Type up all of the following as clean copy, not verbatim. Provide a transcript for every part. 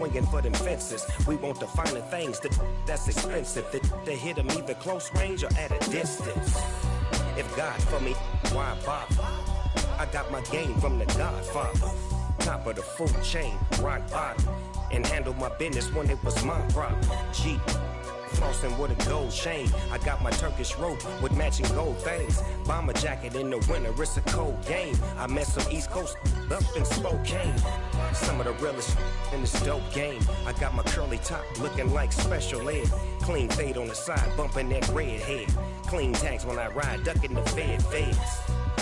swinging for them fences. We want the finer things that's expensive. They hit them either close range or at a distance. If God for me, why bother? I got my game from the Godfather. Top of the food chain, rock bottom. And handle my business when it was my problem. G. Flossing with a gold chain. I got my Turkish rope with matching gold things. Bomber jacket in the winter, it's a cold game. I met some East Coast up in Spokane. Some of the realest in this dope game. I got my curly top looking like special ed. Clean fade on the side, bumping that red head. Clean tags when I ride, ducking the feds.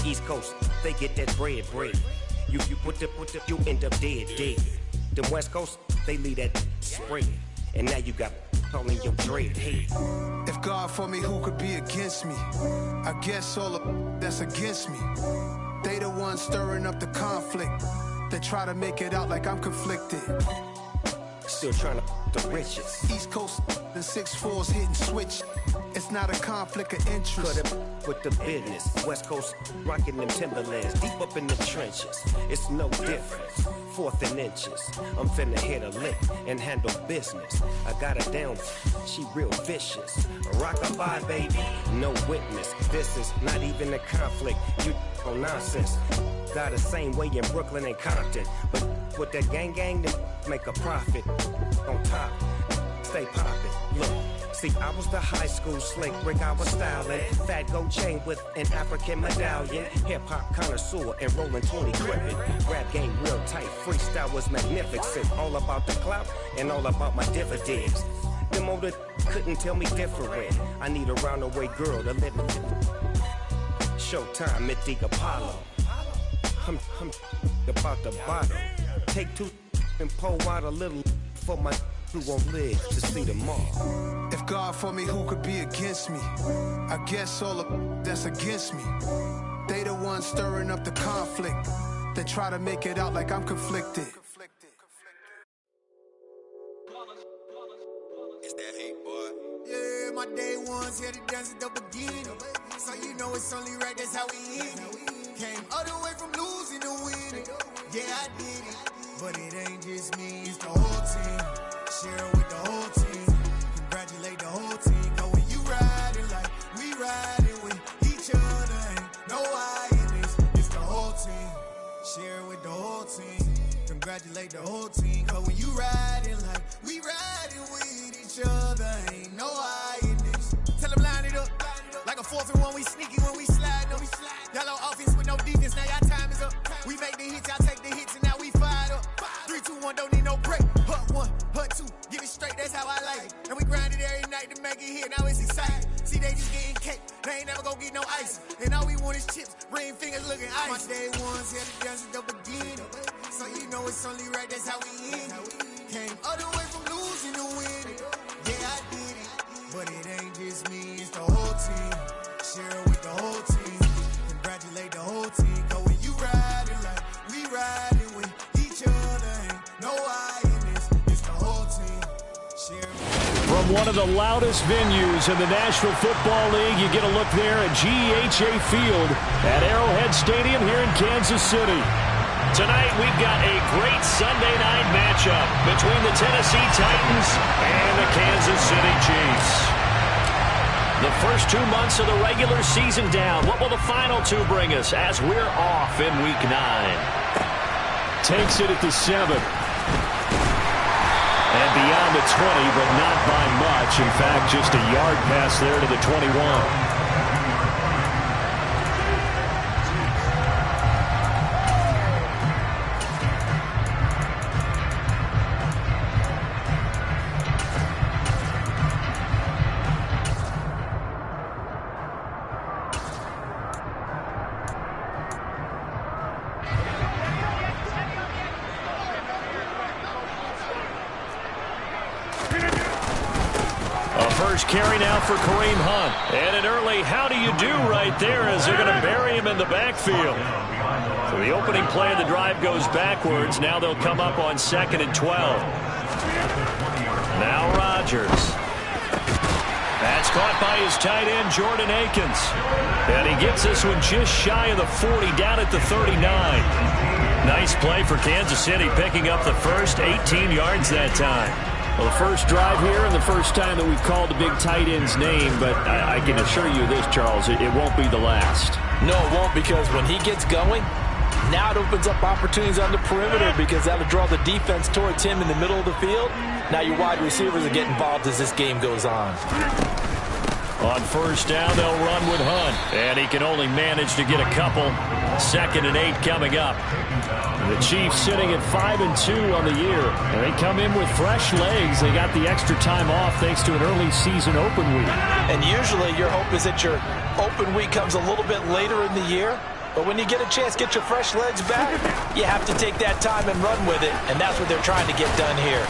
East Coast, they get that bread. You you end up dead. The West Coast, they leave that spread. And now you got calling your dread head. If God for me, who could be against me? I guess all of that's against me. They the ones stirring up the conflict. They try to make it out like I'm conflicted. Still trying to the riches. East Coast and 6'4's hitting switch. It's not a conflict of interest. Cut up with the business. West Coast rocking them Timberlands deep up in the trenches. It's no difference. 4th and inches. I'm finna hit a lick and handle business. I got her down. She real vicious. Rock-a-bye, baby. No witness. This is not even a conflict. You on nonsense. Got the same way in Brooklyn and Compton. But with that gang, then make a profit. On top, stay poppin'. Look. See, I was the high school slick Rick, I was styling. Fat gold chain with an African medallion. Hip-hop connoisseur and rolling 20 crippin'. Rap game real tight, freestyle was magnificent. All about the clout and all about my dividends. Them older couldn't tell me different. I need a roundaway girl to live with. Showtime, Mythic Apollo. I'm about the bottom. Take 2 and pour out a little for my who won't live to see tomorrow. If God for me, who could be against me? I guess all of that's against me. They the ones stirring up the conflict. They try to make it out like I'm conflicted. It's that hate, boy. Yeah, my day ones here to dance at the beginning. So you know it's only right, that's how we end it. Came all the way from losing to winning. Yeah, I did it. But it ain't just me, it's the whole team. Share with the whole team. Congratulate the whole team. Cause when you riding like we riding with each other, ain't no I in this. It's the whole team. Share with the whole team. Congratulate the whole team. Cause when you riding like we riding with each other, ain't no I in this. Tell them line it up. Like a 4th and 1, we sneaky when we slide up. Y'all on offense with no defense, now y'all time is up. We make the hits, y'all take the hits, and now we fired up. 3, 2, 1, don't need no break. Hut 1, hut 2, give it straight, that's how I like it. And we grind it every night to make it here, now it's exciting. See, they just getting cake, they ain't never gonna get no ice. And all we want is chips, ring fingers looking ice. My day ones here to dance at the beginning. So you know it's only right, that's how we end it. Came all the way from losing to winning. Yeah, I did it. But it ain't just me, it's the whole team. Share with the whole team. Congratulate the whole team. Cause when you riding like we riding with each other, ain't no I in this. It's the whole team. Share. From one of the loudest venues in the National Football League, you get a look there at GEHA Field at Arrowhead Stadium here in Kansas City. Tonight, we've got a great Sunday night matchup between the Tennessee Titans and the Kansas City Chiefs. The first 2 months of the regular season down. What will the final 2 bring us as we're off in Week 9? Takes it at the 7. And beyond the 20, but not by much. In fact, just a yard pass there to the 21. Carry now for Kareem Hunt. And an early how do you do right there as they're going to bury him in the backfield. So the opening play of the drive goes backwards. Now they'll come up on 2nd and 12. Now Rodgers. That's caught by his tight end, Jordan Akins. And he gets this one just shy of the 40, down at the 39. Nice play for Kansas City, picking up the first 18 yards that time. Well, the first drive here and the first time that we've called the big tight end's name, but I can assure you this, Charles, it won't be the last. No, it won't, because when he gets going, now it opens up opportunities on the perimeter because that'll draw the defense towards him in the middle of the field. Now your wide receivers will get involved as this game goes on. On first down, they'll run with Hunt, and he can only manage to get a couple. 2nd and 8 coming up. The Chiefs sitting at 5-2 on the year, and they come in with fresh legs. They got the extra time off thanks to an early season open week. And usually your hope is that your open week comes a little bit later in the year. But when you get a chance to get your fresh legs back, you have to take that time and run with it, and that's what they're trying to get done here.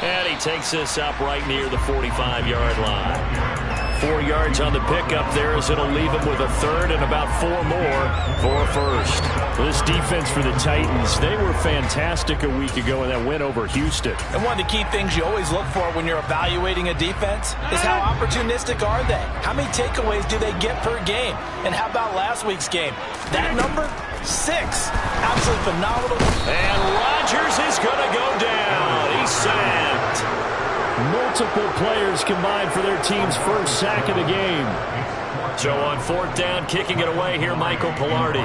And he takes this up right near the 45-yard line. 4 yards on the pickup there as it'll leave him with a third and about 4 more for a first. This defense for the Titans, they were fantastic a week ago in that win over Houston. And one of the key things you always look for when you're evaluating a defense is how opportunistic are they? How many takeaways do they get per game? And how about last week's game? That number, 6. Absolutely phenomenal. And Rodgers is going to go down. He's sacked. Multiple players combined for their team's first sack of the game. So on 4th down, kicking it away here, Michael Palardy.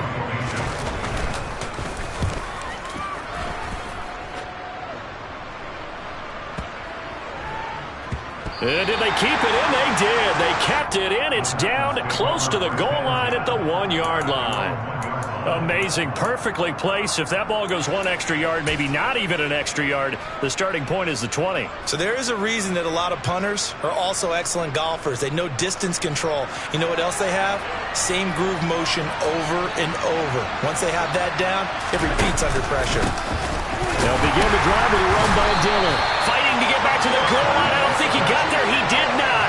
And did they keep it in? They did. They kept it in. It's down close to the goal line at the 1-yard line. Amazing. Perfectly placed. If that ball goes 1 extra yard, maybe not even an extra yard, the starting point is the 20. So there is a reason that a lot of punters are also excellent golfers. They know distance control. You know what else they have? Same groove motion over and over. Once they have that down, it repeats under pressure. They'll begin the drive with a run by Dillon. Fighting to get back to the goal line. I don't think he got there. He did not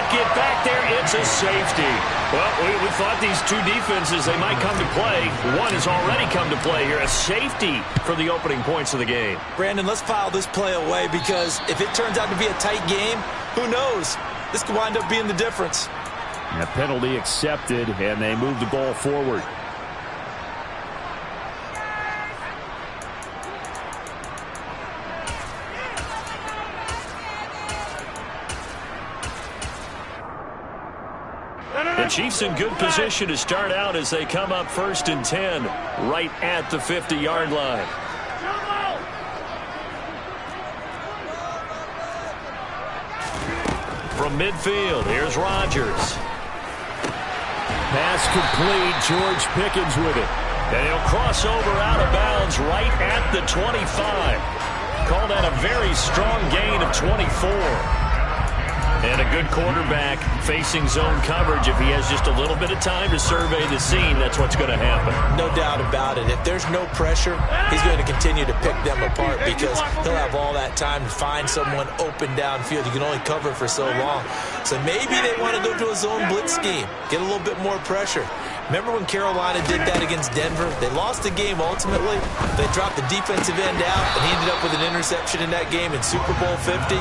get back there. It's a safety. Well, we thought these two defenses, they might come to play. One has already come to play here. A safety for the opening points of the game. Brandon, let's file this play away because if it turns out to be a tight game, who knows? This could wind up being the difference. And a penalty accepted, and they move the ball forward. The Chiefs in good position to start out as they come up 1st and 10 right at the 50-yard line. From midfield, here's Rodgers. Pass complete. George Pickens with it. And he'll cross over out of bounds right at the 25. Call that a very strong gain of 24. And a good quarterback facing zone coverage. If he has just a little bit of time to survey the scene, that's what's going to happen. No doubt about it. If there's no pressure, he's going to continue to pick them apart because he'll have all that time to find someone open downfield. You can only cover for so long. So maybe they want to go to a zone blitz scheme, get a little bit more pressure. Remember when Carolina did that against Denver? They lost the game ultimately. They dropped the defensive end out, and he ended up with an interception in that game in Super Bowl 50.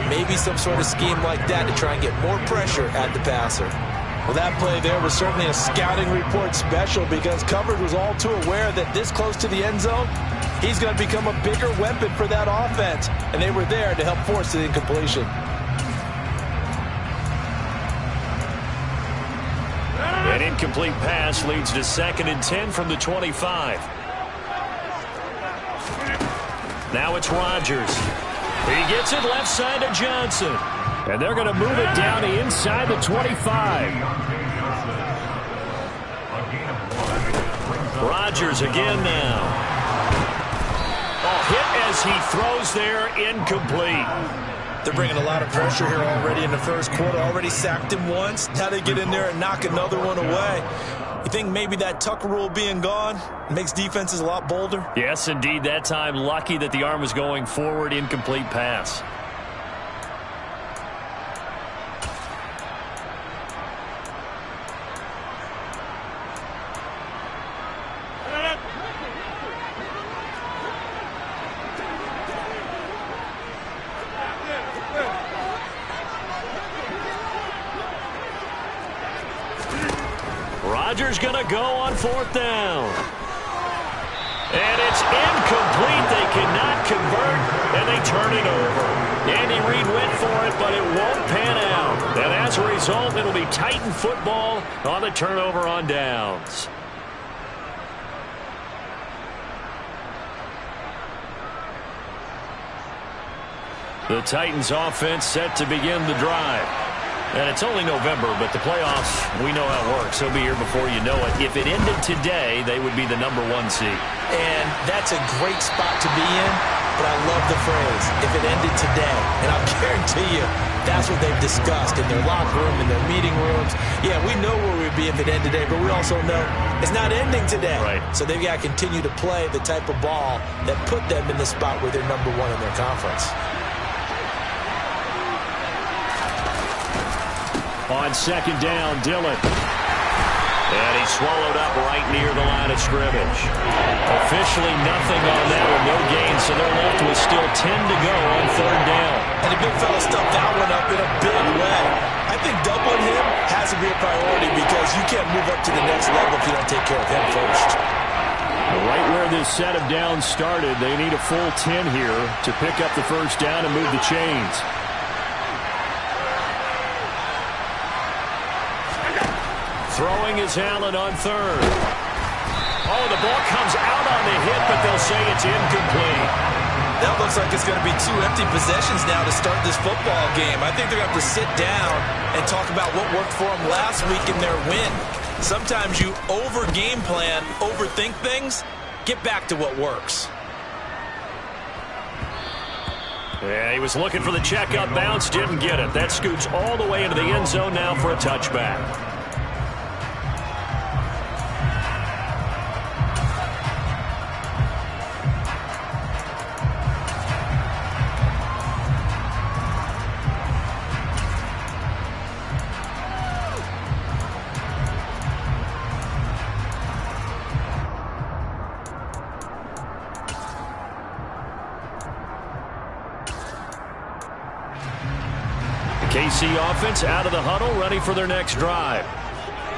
Maybe some sort of scheme like that to try and get more pressure at the passer. Well, that play there was certainly a scouting report special because coverage was all too aware that this close to the end zone, he's going to become a bigger weapon for that offense. And they were there to help force the incompletion. An incomplete pass leads to 2nd and 10 from the 25. Now it's Rodgers. He gets it left side to Johnson. And they're going to move it down the inside the 25. Rodgers again now. Oh, hit as he throws there, incomplete. They're bringing a lot of pressure here already in the first quarter. Already sacked him once. Now they get in there and knock another one away. You think maybe that Tucker rule being gone makes defenses a lot bolder? Yes, indeed. That time, lucky that the arm was going forward. Incomplete pass. Rodgers going to go on 4th down. And it's incomplete. They cannot convert, and they turn it over. Andy Reid went for it, but it won't pan out. And as a result, it'll be Titan football on the turnover on downs. The Titans offense set to begin the drive. And it's only November, but the playoffs, we know how it works. They'll be here before you know it. If it ended today, they would be the #1 seed. And that's a great spot to be in, but I love the phrase, if it ended today. And I'll guarantee you, that's what they've discussed in their locker room, in their meeting rooms. Yeah, we know where we'd be if it ended today, but we also know it's not ending today. Right. So they've got to continue to play the type of ball that put them in the spot where they're #1 in their conference. On second down, Dillon. And he's swallowed up right near the line of scrimmage. Officially nothing on that with no gain, so they're left with still 10 to go on third down. And the big fella stuffed that one up in a big way. I think doubling him has to be a priority because you can't move up to the next level if you don't take care of him first. Right where this set of downs started, they need a full 10 here to pick up the first down and move the chains. Throwing is Allen on third. Oh, the ball comes out on the hit, but they'll say it's incomplete. That looks like it's going to be 2 empty possessions now to start this football game. I think they're going to have to sit down and talk about what worked for them last week in their win. Sometimes you over-game plan, overthink things. Get back to what works. Yeah, he was looking for the checkup bounce, didn't get it. That scoots all the way into the end zone now for a touchback. KC offense out of the huddle, ready for their next drive.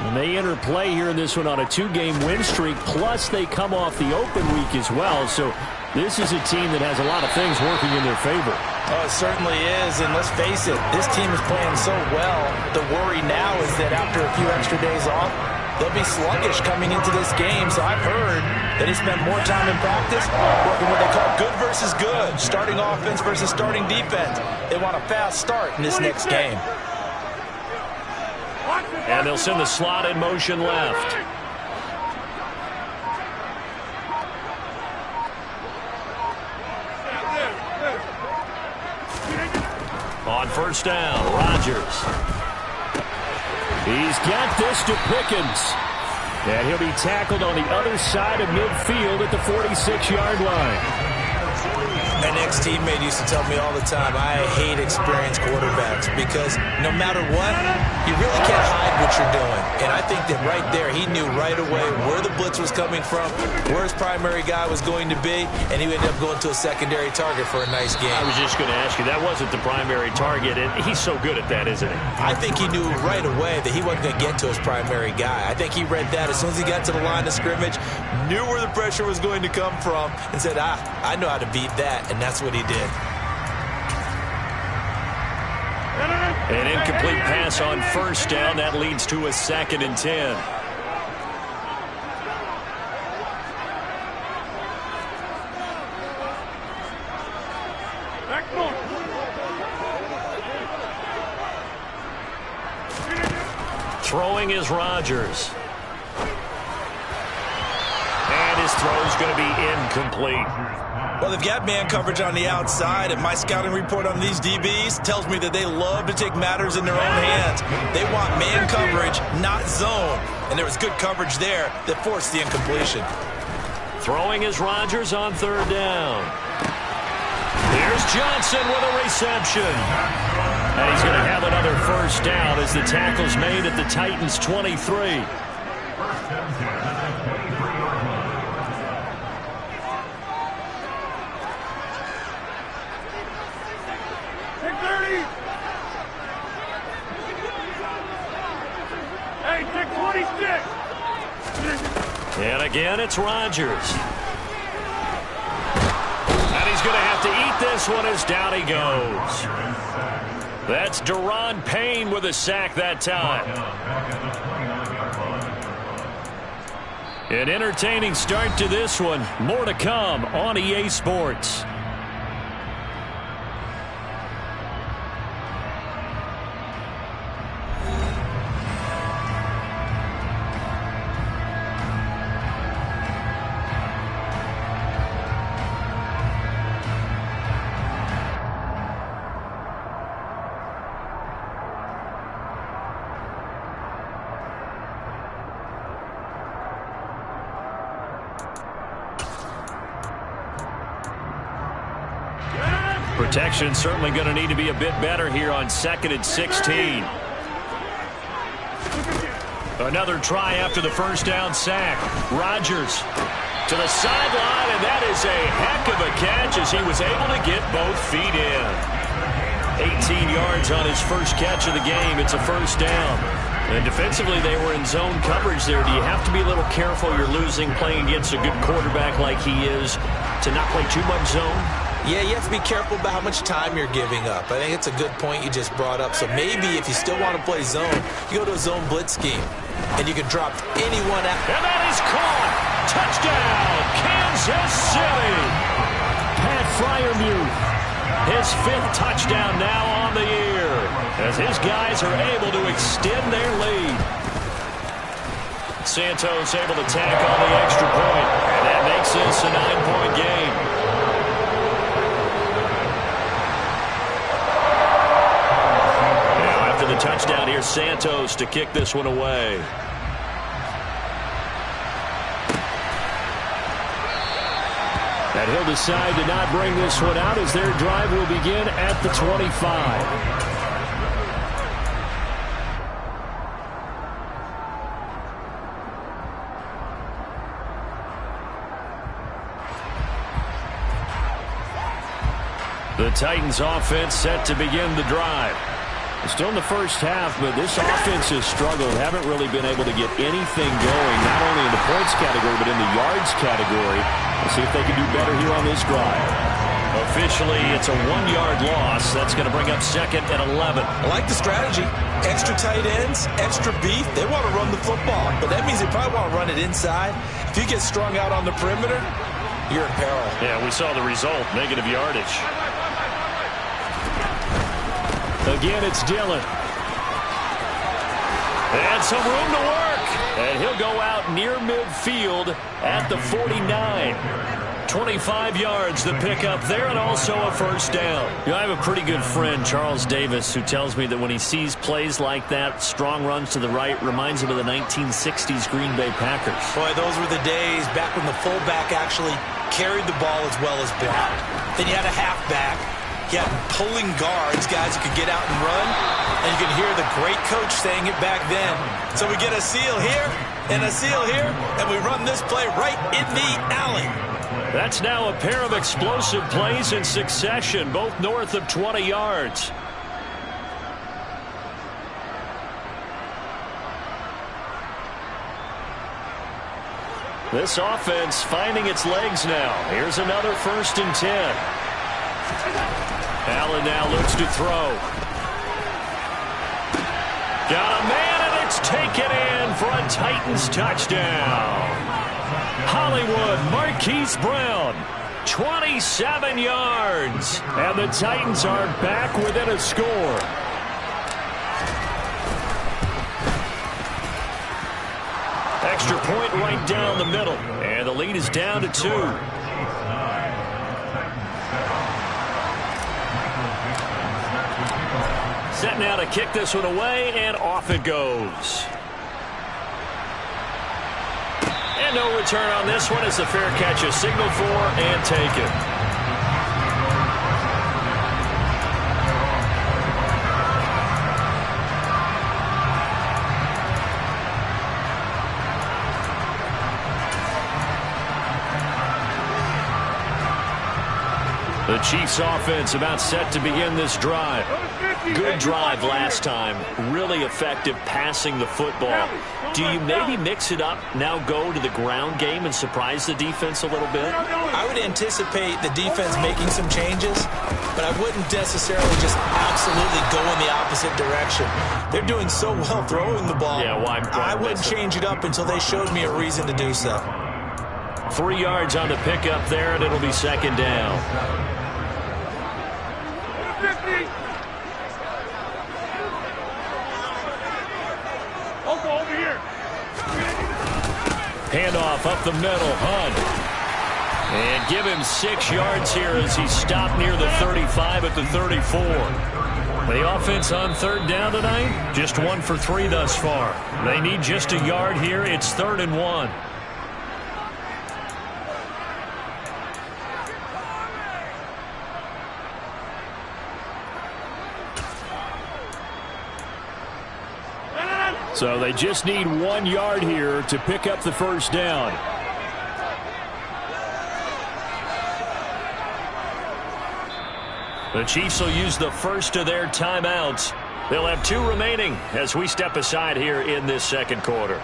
And they enter play here in this one on a 2-game win streak, plus they come off the open week as well. So this is a team that has a lot of things working in their favor. Oh, it certainly is, and let's face it, this team is playing so well. The worry now is that after a few extra days off, they'll be sluggish coming into this game. So I've heard that he spent more time in practice working what they call good versus good, starting offense versus starting defense. They want a fast start in this next game. And they'll send the slot in motion left. On first down, Rodgers. He's got this to Pickens. And he'll be tackled on the other side of midfield at the 46-yard line. An ex-teammate used to tell me all the time, I hate experienced quarterbacks because no matter what, you really can't hide what you're doing. And I think that right there, he knew right away where the blitz was coming from, where his primary guy was going to be, and he ended up going to a secondary target for a nice game. I was just going to ask you, that wasn't the primary target, and he's so good at that, isn't he? I think he knew right away that he wasn't going to get to his primary guy. I think he read that as soon as he got to the line of scrimmage, knew where the pressure was going to come from, and said, I know how to beat that, and that's what he did. An incomplete pass on first down. That leads to a 2nd and 10. Throwing is Rodgers. And his throw's going to be incomplete. Well, they've got man coverage on the outside, and my scouting report on these DBs tells me that they love to take matters in their own hands. They want man coverage, not zone. And there was good coverage there that forced the incompletion. Throwing is Rodgers on third down. Here's Johnson with a reception. And he's going to have another first down as the tackle's made at the Titans' 23. And again, it's Rodgers. going to have to eat this one as down he goes. That's Daron Payne with a sack that time. An entertaining start to this one. More to come on EA Sports. Protection certainly going to need to be a bit better here on 2nd and 16. Another try after the first down sack. Rodgers to the sideline, and that is a heck of a catch as he was able to get both feet in. 18 yards on his first catch of the game. It's a first down. And defensively, they were in zone coverage there. Do you have to be a little careful? You're losing playing against a good quarterback like he is to not play too much zone? Yeah, you have to be careful about how much time you're giving up. I think it's a good point you just brought up. So maybe if you still want to play zone, you go to a zone blitz scheme, and you can drop anyone out. And that is caught. Touchdown, Kansas City. Pat Freiermuth, his 5th touchdown now on the year, as his guys are able to extend their lead. Santos able to tack on the extra point, and that makes this a 9-point game. The touchdown here, Santos to kick this one away. And he'll decide to not bring this one out as their drive will begin at the 25. The Titans offense set to begin the drive. Still in the first half, but this offense has struggled. Haven't really been able to get anything going, not only in the points category, but in the yards category. We'll see if they can do better here on this drive. Officially, it's a 1-yard loss. That's going to bring up 2nd and 11. I like the strategy. Extra tight ends, extra beef. They want to run the football, but that means they probably want to run it inside. If you get strung out on the perimeter, you're in peril. Yeah, we saw the result, negative yardage. Again, it's Dillon. And some room to work. And he'll go out near midfield at the 49. 25 yards the pickup there, and also a first down. You know, I have a pretty good friend, Charles Davis, who tells me that when he sees plays like that, strong runs to the right, reminds him of the 1960s Green Bay Packers. Boy, those were the days back when the fullback actually carried the ball as well as blocked. Then you had a halfback. You had pulling guards, guys who could get out and run, and you could hear the great coach saying it back then. So we get a seal here and a seal here, and we run this play right in the alley. That's now a pair of explosive plays in succession, both north of 20 yards. This offense finding its legs now. Here's another 1st and 10. Allen now looks to throw. Got a man, and it's taken in for a Titans touchdown. Hollywood Marquise Brown, 27 yards. And the Titans are back within a score. Extra point right down the middle. And the lead is down to 2. Set now to kick this one away, and off it goes. And no return on this one as the fair catch is signaled for and taken. The The Chiefs offense about set to begin this drive. Good drive last time. Really effective passing the football. Do you maybe mix it up, now go to the ground game and surprise the defense a little bit? I would anticipate the defense making some changes, but I wouldn't necessarily just absolutely go in the opposite direction. They're doing so well throwing the ball. Yeah, why I wouldn't change it up until they showed me a reason to do so. 3 yards on the pickup there, and it'll be second down. Over here. Handoff up the middle, Hunt. And give him 6 yards here as he stopped near the 35 at the 34. The offense on third down tonight, just 1 for 3 thus far. They need just a yard here. It's 3rd and 1. So they just need 1 yard here to pick up the first down. The Chiefs will use the first of their timeouts. They'll have 2 remaining as we step aside here in this second quarter.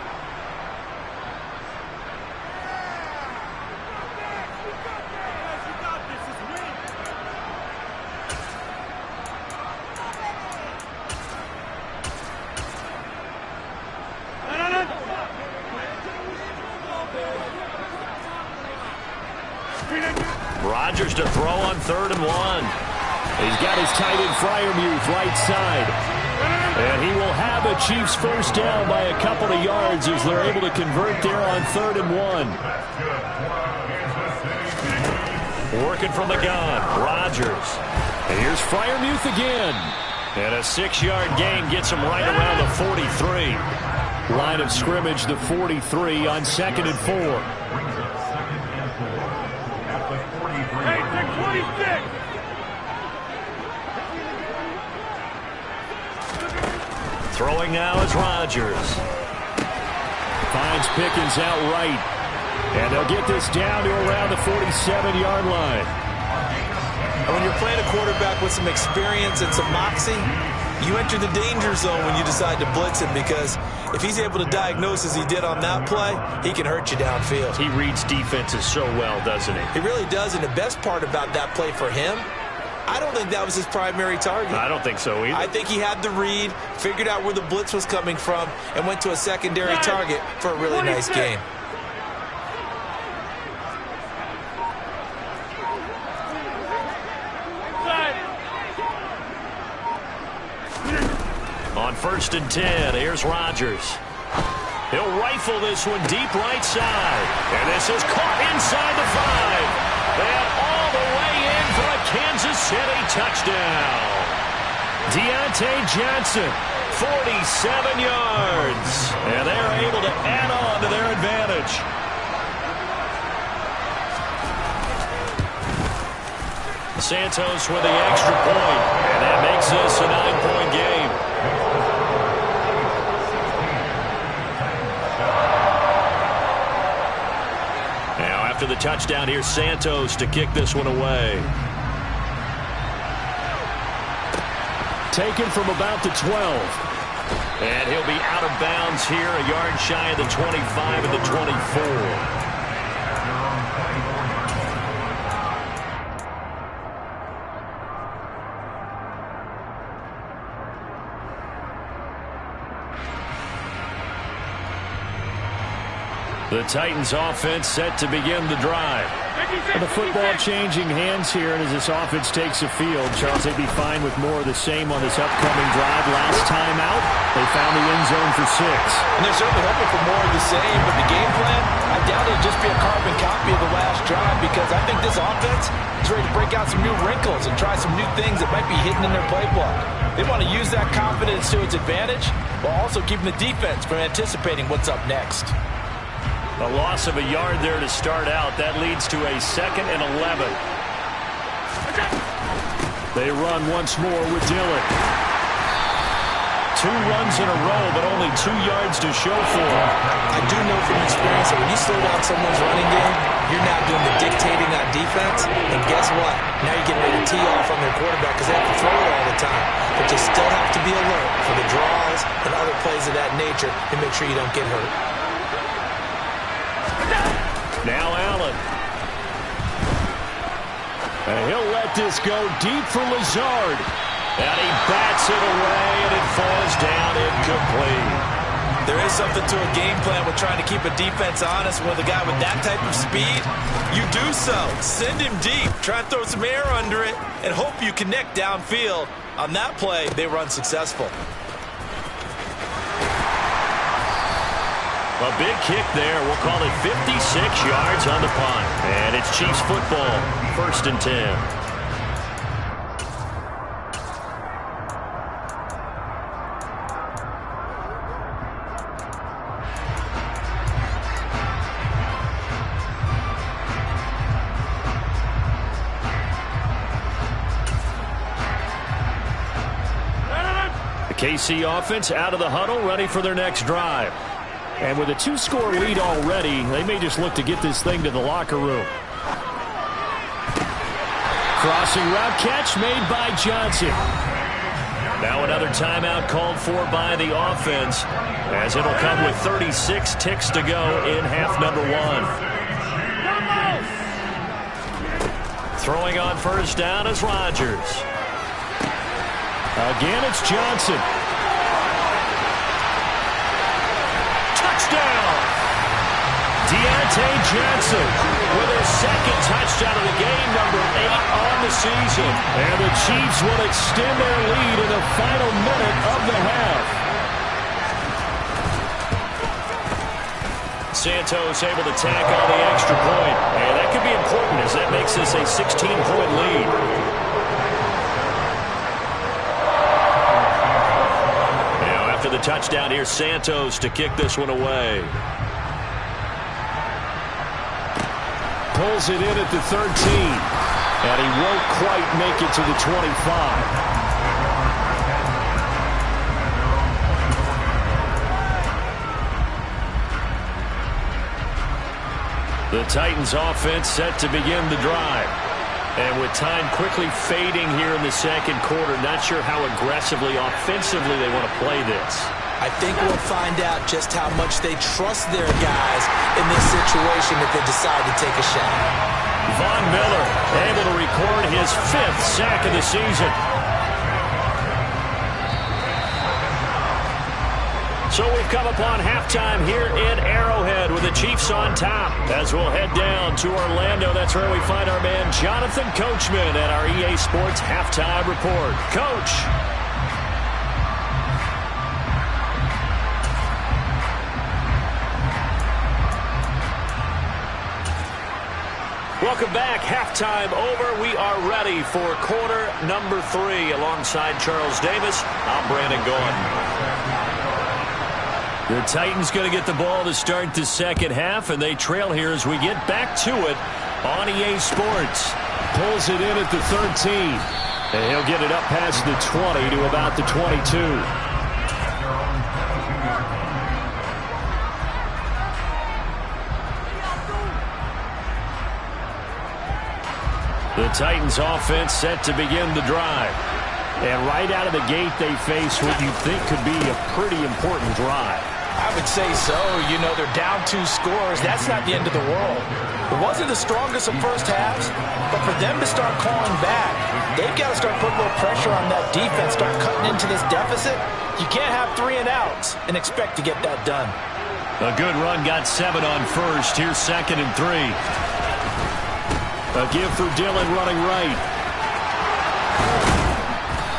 Rodgers to throw on 3rd and 1. He's got his tight end Freiermuth right side. And he will have a Chiefs first down by a couple of yards as they're able to convert there on 3rd and 1. Working from the gun, Rodgers. And here's Freiermuth again. And a 6-yard gain gets him right around the 43. Line of scrimmage, the 43 on 2nd and 4. Throwing now is Rodgers. Finds Pickens outright. And they'll get this down to around the 47-yard line. And when you're playing a quarterback with some experience and some moxie, you enter the danger zone when you decide to blitz him, because if he's able to diagnose as he did on that play, he can hurt you downfield. He reads defenses so well, doesn't he? He really does, and the best part about that play for him, I don't think that was his primary target. I don't think so either. I think he had the read, figured out where the blitz was coming from, and went to a secondary target for a really nice gain. On 1st and 10, here's Rodgers. He'll rifle this one deep right side. And this is caught inside the 5. And all the way in for a Kansas City touchdown. Deontay Johnson, 47 yards. And they're able to add on to their advantage. Santos with the extra point. And that makes this a 9-point game. After the touchdown, here's Santos to kick this one away. Taken from about the 12. And he'll be out of bounds here, a yard shy of the 25 and the 24. The Titans offense set to begin the drive. The football changing hands here, and as this offense takes the field, Charles, they'd be fine with more of the same on this upcoming drive. Last time out, they found the end zone for 6. And they're certainly hoping for more of the same, but the game plan, I doubt it'll just be a carbon copy of the last drive, because I think this offense is ready to break out some new wrinkles and try some new things that might be hidden in their playbook. They want to use that confidence to its advantage, while also keeping the defense from anticipating what's up next. A loss of a yard there to start out. That leads to a 2nd and 11. They run once more with Dillon. 2 runs in a row, but only 2 yards to show for. I do know from experience that when you slow down someone's running game, You're now doing the dictating on defense, and guess what? Now you're getting ready to tee off on their quarterback because they have to throw it all the time. But you still have to be alert for the draws and other plays of that nature to make sure you don't get hurt. Now Allen. And he'll let this go deep for Lazard. And he bats it away, and it falls down incomplete. There is something to a game plan with trying to keep a defense honest with a guy with that type of speed. You do so. Send him deep. Try and throw some air under it and hope you connect downfield. On that play, they were unsuccessful. A big kick there. We'll call it 56 yards on the punt. And it's Chiefs football, 1st and 10. KC offense out of the huddle, ready for their next drive. And with a 2-score lead already, they may just look to get this thing to the locker room. Crossing route catch made by Johnson. Now another timeout called for by the offense, as it'll come with 36 ticks to go in half number 1. Throwing on first down is Rodgers. Again, it's Johnson. Touchdown! Deontay Johnson with his 2nd touchdown of the game, number 8 on the season. And the Chiefs will extend their lead in the final minute of the half. Santos able to tack on the extra point. And that could be important as that makes this a 16-point lead. After the touchdown, here's Santos to kick this one away. Pulls it in at the 13. And he won't quite make it to the 25. The Titans offense set to begin the drive. And with time quickly fading here in the 2nd quarter, not sure how aggressively, offensively they want to play this. I think we'll find out just how much they trust their guys in this situation if they decide to take a shot. Von Miller able to record his 5th sack of the season. So we've come upon halftime here in Arrowhead with the Chiefs on top. As we'll head down to Orlando, that's where we find our man Jonathan Coachman at our EA Sports Halftime Report. Coach. Welcome back. Halftime over. We are ready for quarter number 3. Alongside Charles Davis, I'm Brandon Gaudin. The Titans going to get the ball to start the 2nd half, and they trail here as we get back to it on EA Sports. Pulls it in at the 13. And he'll get it up past the 20 to about the 22. The Titans offense set to begin the drive. And right out of the gate, they face what you think could be a pretty important drive. I would say so. You know, they're down 2 scores. That's not the end of the world. It wasn't the strongest of first halves, but for them to start calling back, they've got to start putting a little pressure on that defense, start cutting into this deficit. You can't have 3 and outs and expect to get that done. A good run got 7 on first. Here's 2nd and 3. A give for Dillon running right.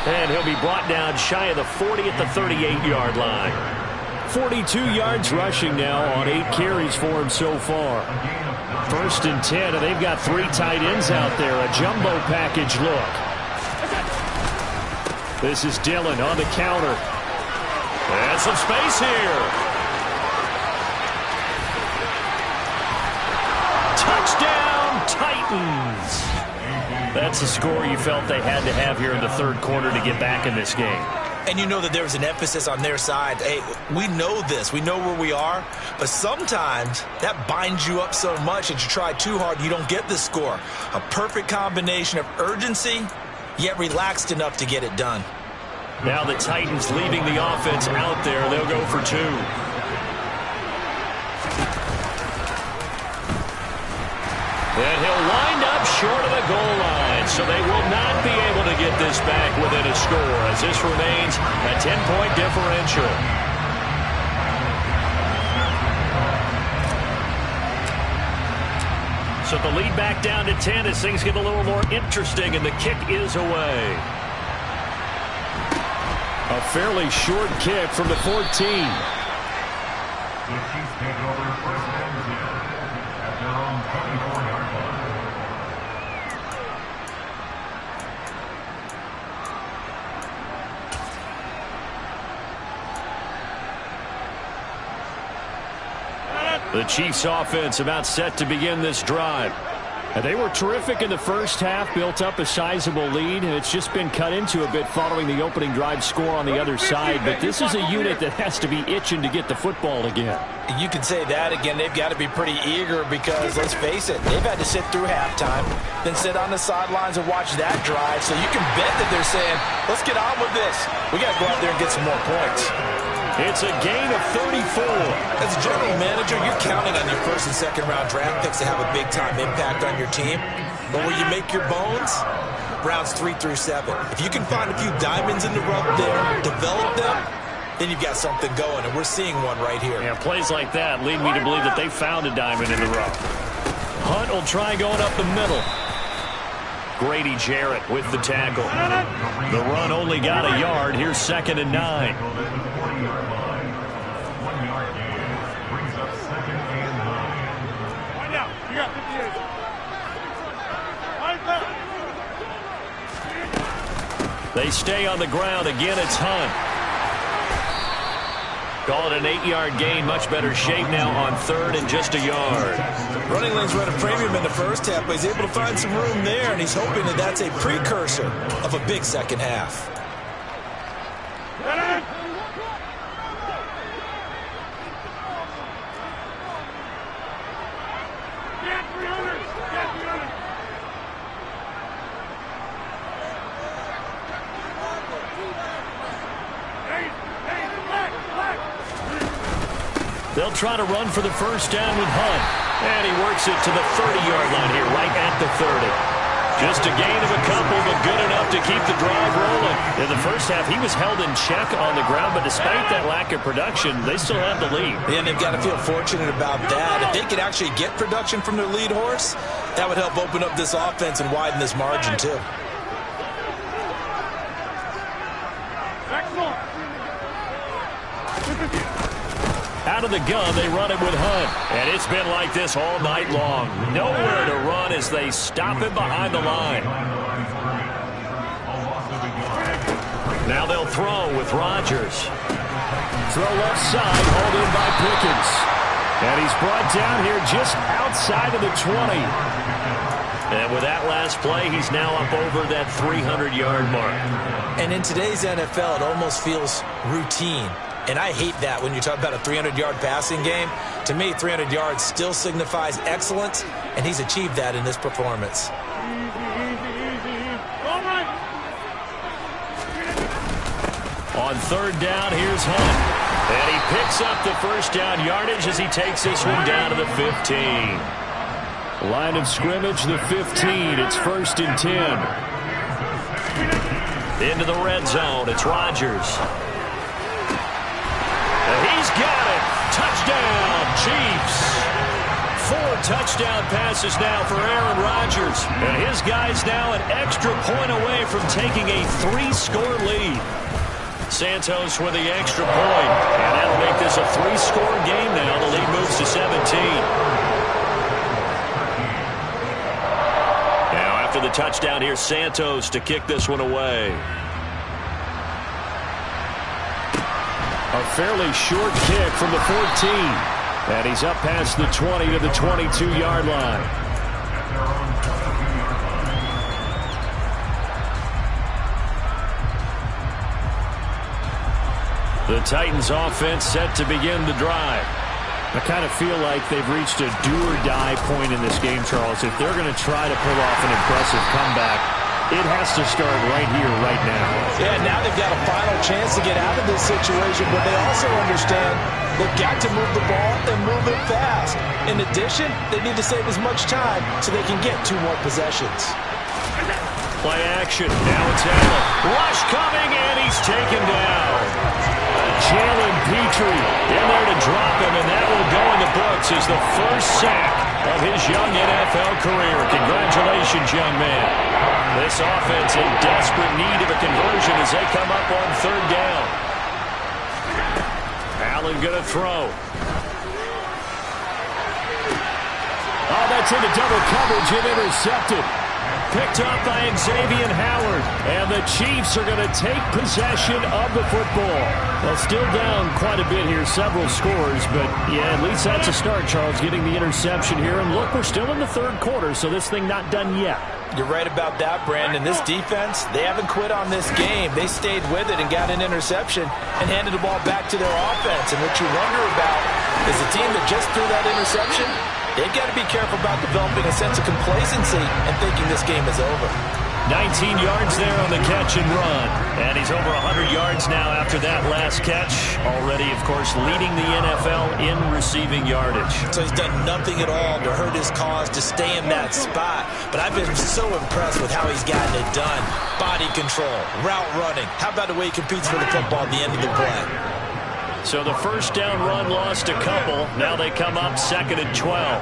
And he'll be brought down shy of the 40 at the 38-yard line. 42 yards rushing now on 8 carries for him so far. 1st and 10, and they've got 3 tight ends out there. A jumbo package look. This is Dillon on the counter. And some space here. Touchdown, Titans. That's the score you felt they had to have here in the 3rd quarter to get back in this game. And you know that there was an emphasis on their side. Hey, we know this. We know where we are. But sometimes that binds you up so much that you try too hard, you don't get the score. A perfect combination of urgency, yet relaxed enough to get it done. Now the Titans leaving the offense out there. They'll go for 2. And he'll wind up short of the goal line, so they will not be able to get this back within a score as this remains a 10-point differential. So the lead back down to 10 as things get a little more interesting, and the kick is away. A fairly short kick from the 14. The Chiefs take over first and 10 at their own 24-yard line. The Chiefs offense about set to begin this drive. And they were terrific in the first half, built up a sizable lead, and it's just been cut into a bit following the opening drive score on the other side. But this is a unit that has to be itching to get the football again. You can say that again. They've got to be pretty eager because, let's face it, they've had to sit through halftime, then sit on the sidelines and watch that drive. So you can bet that they're saying, let's get on with this. We got to go out there and get some more points. It's a gain of 34. As a general manager, you're counting on your first and second round draft picks to have a big-time impact on your team. But where you make your bones, rounds 3 through 7. If you can find a few diamonds in the rough there, develop them, then you've got something going, and we're seeing one right here. Yeah, plays like that lead me to believe that they found a diamond in the rough. Hunt will try going up the middle. Grady Jarrett with the tackle. The run only got a yard. Here's 2nd and 9. They stay on the ground. Again, it's Hunt. Call it an 8-yard gain. Much better shape now on 3rd and just a yard. Running lanes run a premium in the first half, but he's able to find some room there, and he's hoping that that's a precursor of a big second half. They'll try to run for the first down with Hunt. And he works it to the 30-yard line here, right at the 30. Just a gain of a couple, but good enough to keep the drive rolling. In the first half, he was held in check on the ground, but despite that lack of production, they still have the lead. And they've got to feel fortunate about that. If they could actually get production from their lead horse, that would help open up this offense and widen this margin, too. Out of the gun, they run it with Hunt. And it's been like this all night long. Nowhere to run as they stop him behind the line. Now they'll throw with Rodgers. Throw left side, hauled in by Pickens. And he's brought down here just outside of the 20. And with that last play, he's now up over that 300-yard mark. And in today's NFL, it almost feels routine. And I hate that when you talk about a 300-yard passing game. To me, 300 yards still signifies excellence, and he's achieved that in this performance. On 3rd down, here's Hunt. And he picks up the first down yardage as he takes this one down to the 15. Line of scrimmage, the 15. It's 1st and 10. Into the red zone. It's Rodgers. He's got it. Touchdown, Chiefs. 4 touchdown passes now for Aaron Rodgers. And his guy's now an extra point away from taking a 3-score lead. Santos with the extra point. And that'll make this a 3-score game now. The lead moves to 17. Now after the touchdown, here's Santos to kick this one away. A fairly short kick from the 14. And he's up past the 20 to the 22-yard line. The Titans offense set to begin the drive. I kind of feel like they've reached a do-or-die point in this game, Charles. If they're going to try to pull off an impressive comeback, it has to start right here, right now. Yeah, now they've got a final chance to get out of this situation, but they also understand they've got to move the ball and move it fast. In addition, they need to save as much time so they can get 2 more possessions. Play action. Now it's Allen. Rush coming, and he's taken down. Jalen Petrie in there to drop him, and that will go in the books as the first sack of his young NFL career. Congratulations, young man. This offense in desperate need of a conversion as they come up on 3rd down. Allen going to throw. Oh, that's into double coverage and intercepted. Picked up by Xavier Howard. And the Chiefs are going to take possession of the football. Well, still down quite a bit here, several scores. But, yeah, at least that's a start, Charles, getting the interception here. And, look, we're still in the 3rd quarter, so this thing not done yet. You're right about that, Brandon. This defense, they haven't quit on this game. They stayed with it and got an interception and handed the ball back to their offense. And what you wonder about is the team that just threw that interception, they've got to be careful about developing a sense of complacency and thinking this game is over. 19 yards there on the catch and run. And he's over 100 yards now after that last catch. Already, of course, leading the NFL in receiving yardage. So he's done nothing at all to hurt his cause to stay in that spot. But I've been so impressed with how he's gotten it done. Body control, route running. How about the way he competes for the football at the end of the play? So the first down run lost a couple. Now they come up 2nd and 12.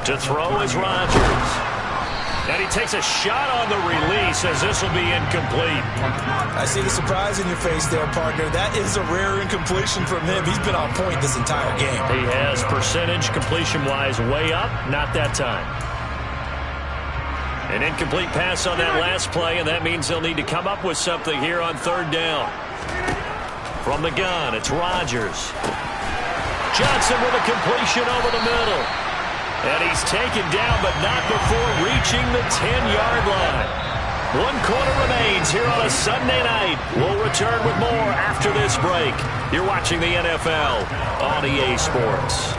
To throw is Rodgers. And he takes a shot on the release as this will be incomplete. I see the surprise in your face there, partner. That is a rare incompletion from him. He's been on point this entire game. He has percentage completion-wise way up. Not that time. An incomplete pass on that last play, and that means they'll need to come up with something here on 3rd down. From the gun, it's Rodgers. Johnson with a completion over the middle. And he's taken down, but not before reaching the 10-yard line. 1 quarter remains here on a Sunday night. We'll return with more after this break. You're watching the NFL on EA Sports.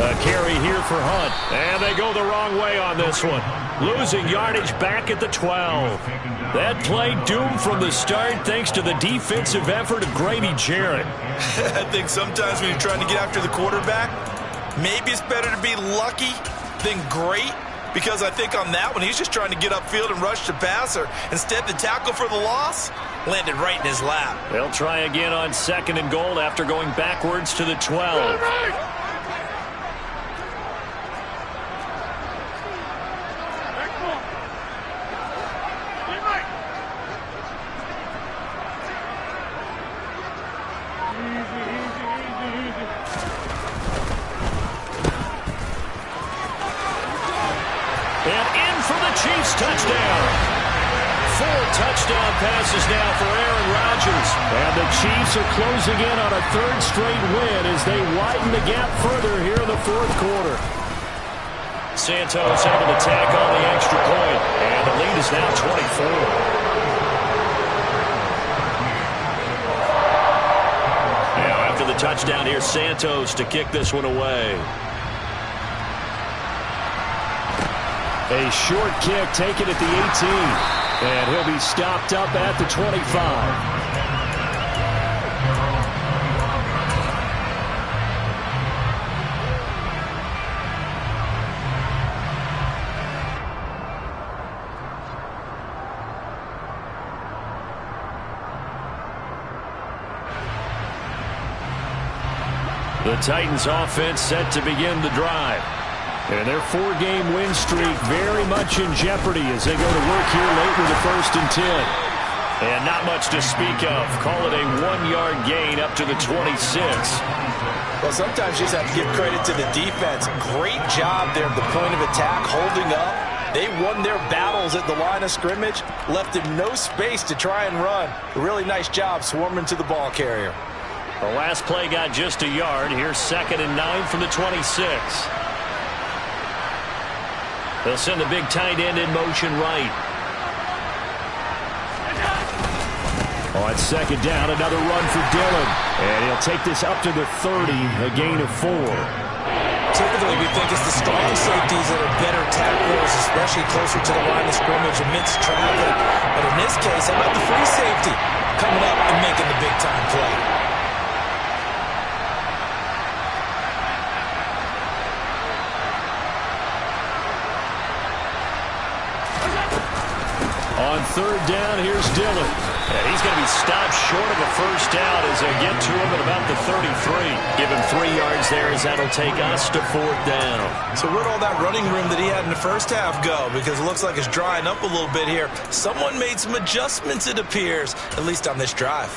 A carry here for Hunt. And they go the wrong way on this one. Losing yardage back at the 12. That play doomed from the start thanks to the defensive effort of Grady Jarrett. I think sometimes when you're trying to get after the quarterback, maybe it's better to be lucky than great. Because I think on that one, he's just trying to get upfield and rush the passer. Instead, the tackle for the loss landed right in his lap. They'll try again on 2nd and goal after going backwards to the 12. Chiefs touchdown. 4 touchdown passes now for Aaron Rodgers. And the Chiefs are closing in on a 3rd straight win as they widen the gap further here in the 4th quarter. Santos able to tack on the extra point. And the lead is now 24. Now after the touchdown, here's Santos to kick this one away. A short kick taken at the 18. And he'll be stopped up at the 25. The Titans offense set to begin the drive. And their 4-game win streak very much in jeopardy as they go to work here late with the 1st and 10. And not much to speak of. Call it a 1-yard gain up to the 26. Well, sometimes you just have to give credit to the defense. Great job there at the point of attack, holding up. They won their battles at the line of scrimmage, left him no space to try and run. A really nice job swarming to the ball carrier. The last play got just a yard. Here's 2nd and 9 from the 26. They'll send the big tight end in motion right. On 2nd down, another run for Dillon. And he'll take this up to the 30, a gain of 4. Typically, we think it's the strong safeties that are better tacklers, especially closer to the line of scrimmage amidst traffic. But in this case, how about the free safety coming up and making the big-time play? On 3rd down, here's Dillon. And he's going to be stopped short of a first down as they get to him at about the 33. Give him 3 yards there as that'll take us to 4th down. So where'd all that running room that he had in the first half go? Because it looks like it's drying up a little bit here. Someone made some adjustments, it appears, at least on this drive.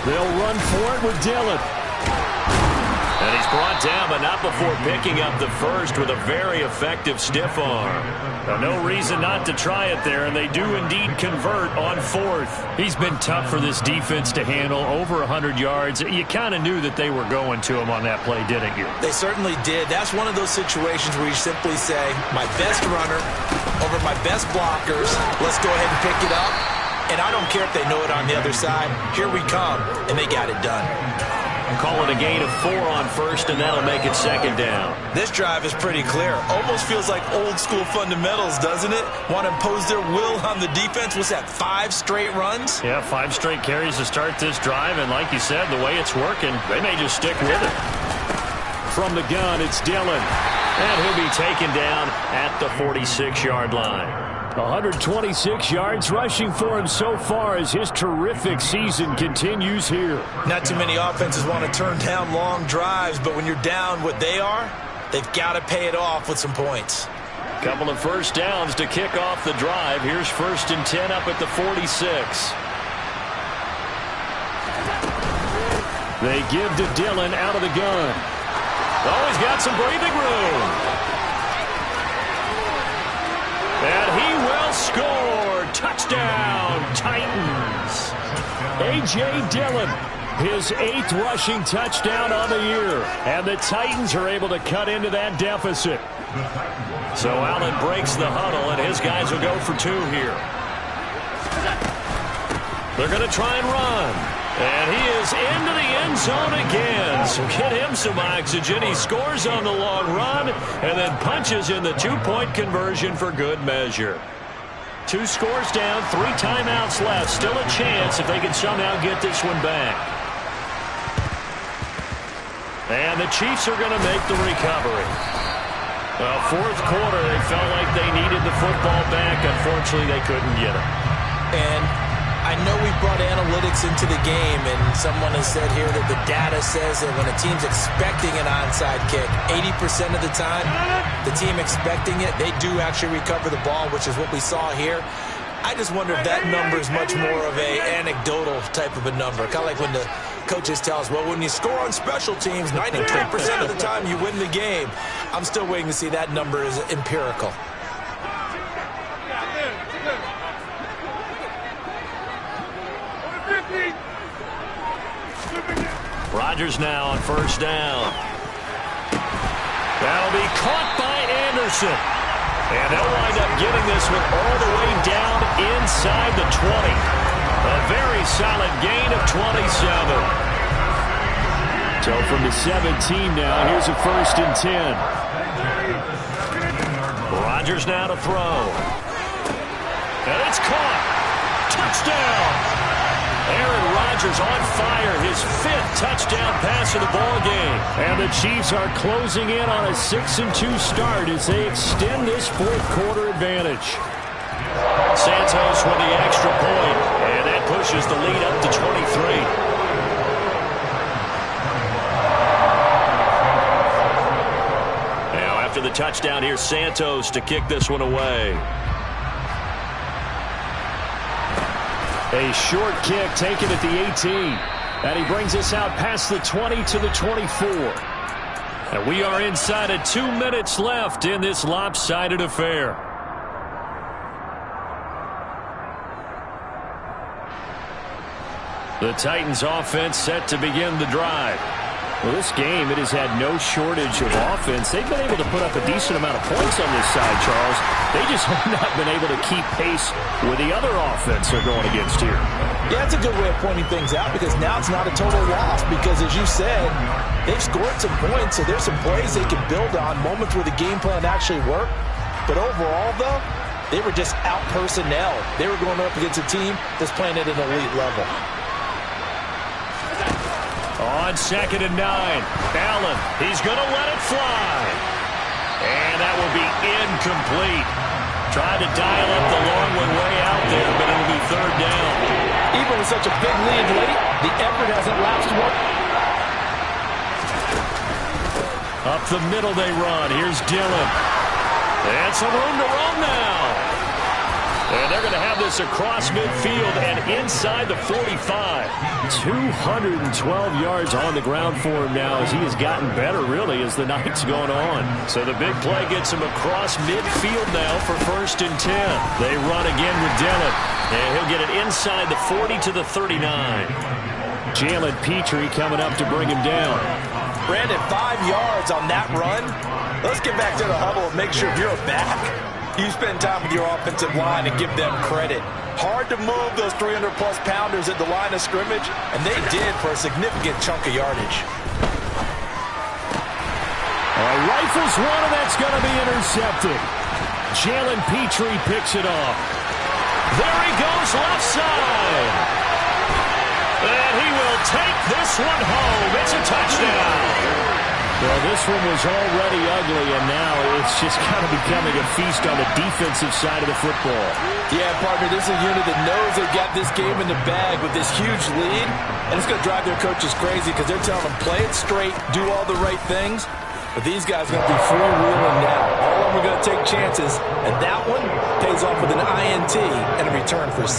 They'll run for it with Dillon. And he's brought down, but not before picking up the first with a very effective stiff arm. Now, no reason not to try it there, and they do indeed convert on 4th. He's been tough for this defense to handle, over 100 yards. You kind of knew that they were going to him on that play, didn't you? They certainly did. That's one of those situations where you simply say, my best runner over my best blockers. Let's go ahead and pick it up. And I don't care if they know it on the other side. Here we come, and they got it done. Call it a gain of 4 on 1st, and that'll make it 2nd down. This drive is pretty clear. Almost feels like old school fundamentals, doesn't it? Want to impose their will on the defense. What's that, 5 straight runs? Yeah, 5 straight carries to start this drive, and like you said, the way it's working, they may just stick with it. From the gun, it's Dillon, and he'll be taken down at the 46-yard line. 126 yards rushing for him so far as his terrific season continues here. Not too many offenses want to turn down long drives, but when you're down what they are, they've got to pay it off with some points. Couple of first downs to kick off the drive. Here's 1st and 10 up at the 46. They give to Dillon out of the gun. Oh, he's got some breathing room. And he will score. Touchdown, Titans. A.J. Dillon, his 8th rushing touchdown on the year. And the Titans are able to cut into that deficit. So Allen breaks the huddle, and his guys will go for 2 here. They're going to try and run. And he is into the end zone again. So get him some oxygen. He scores on the long run and then punches in the 2-point conversion for good measure. 2 scores down, 3 timeouts left. Still a chance if they can somehow get this one back. And the Chiefs are going to make the recovery. Well, 4th quarter, they felt like they needed the football back. Unfortunately, they couldn't get it. And I know we brought analytics into the game, and someone has said here that the data says that when a team's expecting an onside kick, 80% of the time, the team expecting it, they do actually recover the ball, which is what we saw here. I just wonder if that number is much more of a anecdotal type of a number. Kind of like when the coaches tell us, well, when you score on special teams, 93% of the time you win the game. I'm still waiting to see that number is empirical. Rodgers now on 1st down. That'll be caught by Anderson. And they'll wind up getting this one all the way down inside the 20. A very solid gain of 27. So from the 17 now, here's a 1st and 10. Rodgers now to throw. And it's caught. Touchdown. Aaron Rodgers on fire, his 5th touchdown pass of the ball game. And the Chiefs are closing in on a 6-2 start as they extend this 4th quarter advantage. Santos with the extra point, and that pushes the lead up to 23. Now after the touchdown, here's Santos to kick this one away. A short kick taken at the 18. And he brings us out past the 20 to the 24. And we are inside of 2 minutes left in this lopsided affair. The Titans offense set to begin the drive. Well, this game, it has had no shortage of offense. They've been able to put up a decent amount of points on this side, Charles. They just have not been able to keep pace with the other offense they're going against here. Yeah, that's a good way of pointing things out because now it's not a total loss because, as you said, they've scored some points, so there's some plays they can build on, moments where the game plan actually worked. But overall, though, they were just out-personnel. They were going up against a team that's playing at an elite level. On 2nd and 9, Allen, he's going to let it fly. And that will be incomplete. Tried to dial up the long one way out there, but it'll be 3rd down. Even with such a big lead late, the effort hasn't lapsed one. Up the middle they run. Here's Dillon. And some room to run now. And they're going to have this across midfield and inside the 45. 212 yards on the ground for him now as he has gotten better, really, as the night's going on. So the big play gets him across midfield now for 1st and 10. They run again with Dillon. And he'll get it inside the 40 to the 39. Jalen Petrie coming up to bring him down. Brandon, 5 yards on that run. Let's get back to the huddle and make sure if you're back, you spend time with your offensive line and give them credit. Hard to move those 300-plus pounders at the line of scrimmage, and they did for a significant chunk of yardage. Rifles one, and that's going to be intercepted. Jalen Petrie picks it off. There he goes, left side. And he will take this one home. It's a touchdown. Well, this one was already ugly, and now it's just kind of becoming a feast on the defensive side of the football. Yeah, partner, this is a unit that knows they got this game in the bag with this huge lead, and it's going to drive their coaches crazy because they're telling them, play it straight, do all the right things. But these guys are going to be freewheeling now. All of them are going to take chances, and that one pays off with an INT and a return for 6.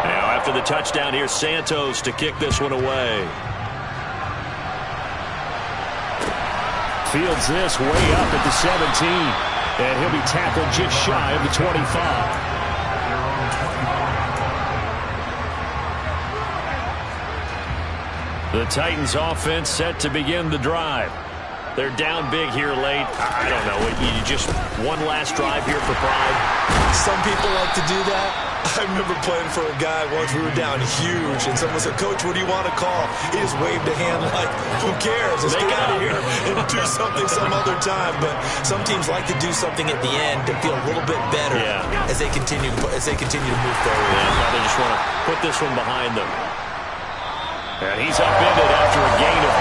Now, after the touchdown, here's Santos to kick this one away. Fields this way up at the 17. And he'll be tackled just shy of the 25. The Titans offense set to begin the drive. They're down big here late. I don't know. You just one last drive here for pride. Some people like to do that. I remember playing for a guy once. We were down huge, and someone said, "Coach, what do you want to call?" He just waved a hand like, "Who cares? Let's get out of here and do something some other time." But some teams like to do something at the end to feel a little bit better as they continue to move forward. Yeah, they just want to put this one behind them. And he's upended after a gain of